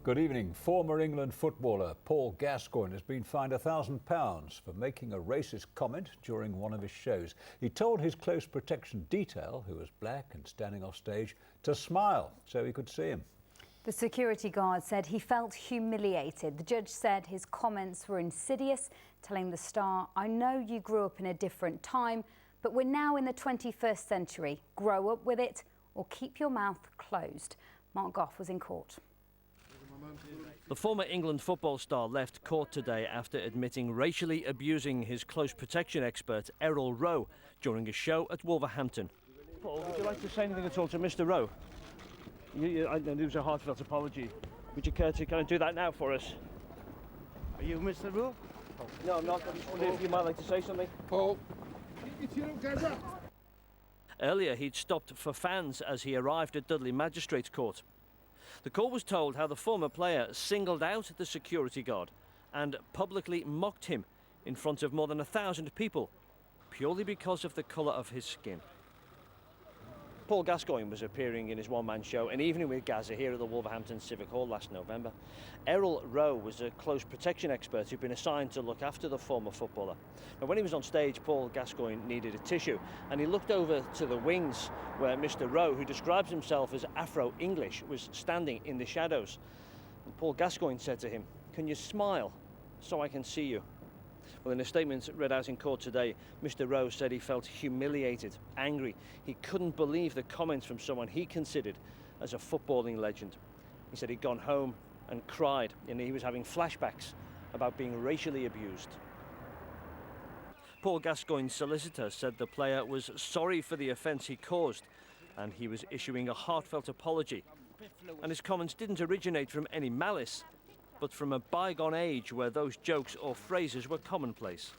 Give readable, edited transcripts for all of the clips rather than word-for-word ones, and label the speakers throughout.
Speaker 1: Good evening. Former England footballer Paul Gascoigne has been fined £1,000 for making a racist comment during one of his shows. He told his close protection detail, who was black and standing off stage, to smile so he could see him.
Speaker 2: The security guard said he felt humiliated. The judge said his comments were insidious, telling the star, "I know you grew up in a different time, but we're now in the 21st century. Grow up with it or keep your mouth closed." Mark Goff was in court.
Speaker 3: The former England football star left court today after admitting racially abusing his close protection expert Errol Rowe during a show at Wolverhampton. Paul, would you like to say anything at all to Mr. Rowe? I know it was a heartfelt apology. Would you care to kind of do that now for us?
Speaker 4: Are you Mr. Rowe?
Speaker 3: No, I'm not. I just wondered if you might like to say something.
Speaker 4: Paul, if you don't get up.
Speaker 3: Earlier, he'd stopped for fans as he arrived at Dudley Magistrates Court. The court was told how the former player singled out the security guard and publicly mocked him in front of more than 1,000 people, purely because of the colour of his skin. Paul Gascoigne was appearing in his one-man show An Evening with Gazza here at the Wolverhampton Civic Hall last November. Errol Rowe was a close protection expert who'd been assigned to look after the former footballer. Now, when he was on stage, Paul Gascoigne needed a tissue, and he looked over to the wings where Mr. Rowe, who describes himself as Afro-English, was standing in the shadows. And Paul Gascoigne said to him, "Can you smile so I can see you?" Well, in a statement read out in court today, Mr. Rowe said he felt humiliated, angry. He couldn't believe the comments from someone he considered as a footballing legend. He said he'd gone home and cried, and he was having flashbacks about being racially abused. Paul Gascoigne's solicitor said the player was sorry for the offence he caused, and he was issuing a heartfelt apology. And his comments didn't originate from any malice, but from a bygone age where those jokes or phrases were commonplace.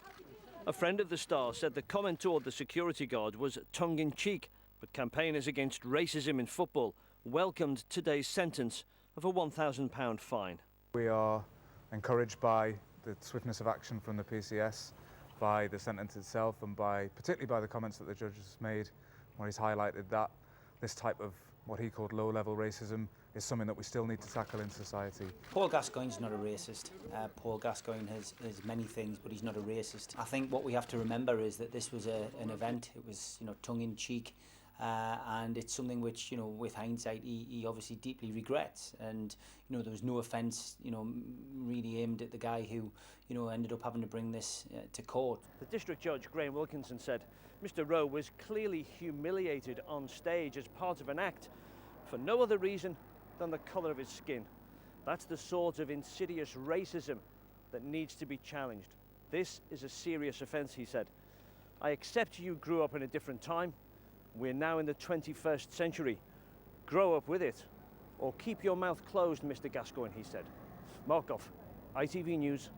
Speaker 3: A friend of the star said the comment toward the security guard was tongue-in-cheek, but campaigners against racism in football welcomed today's sentence of a £1,000 fine.
Speaker 5: We are encouraged by the swiftness of action from the PCS, by the sentence itself, and particularly by the comments that the judge has made, where he's highlighted that this type of what he called low-level racism is something that we still need to tackle in society.
Speaker 6: Paul Gascoigne's not a racist. Paul Gascoigne has many things, but he's not a racist. I think what we have to remember is that this was an event. It was, tongue-in-cheek, and it's something which, with hindsight, he obviously deeply regrets. And there was no offence, really aimed at the guy who, ended up having to bring this to court.
Speaker 3: The district judge, Graham Wilkinson, said Mr. Rowe was clearly humiliated on stage as part of an act for no other reason than the colour of his skin. That's the sort of insidious racism that needs to be challenged. This is a serious offence, he said. I accept you grew up in a different time. We're now in the 21st century. Grow up with it or keep your mouth closed, Mr. Gascoigne, he said. Mark Goff, ITV News,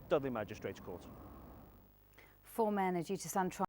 Speaker 3: Dudley Magistrates Court.
Speaker 2: 4 men are due to stand trial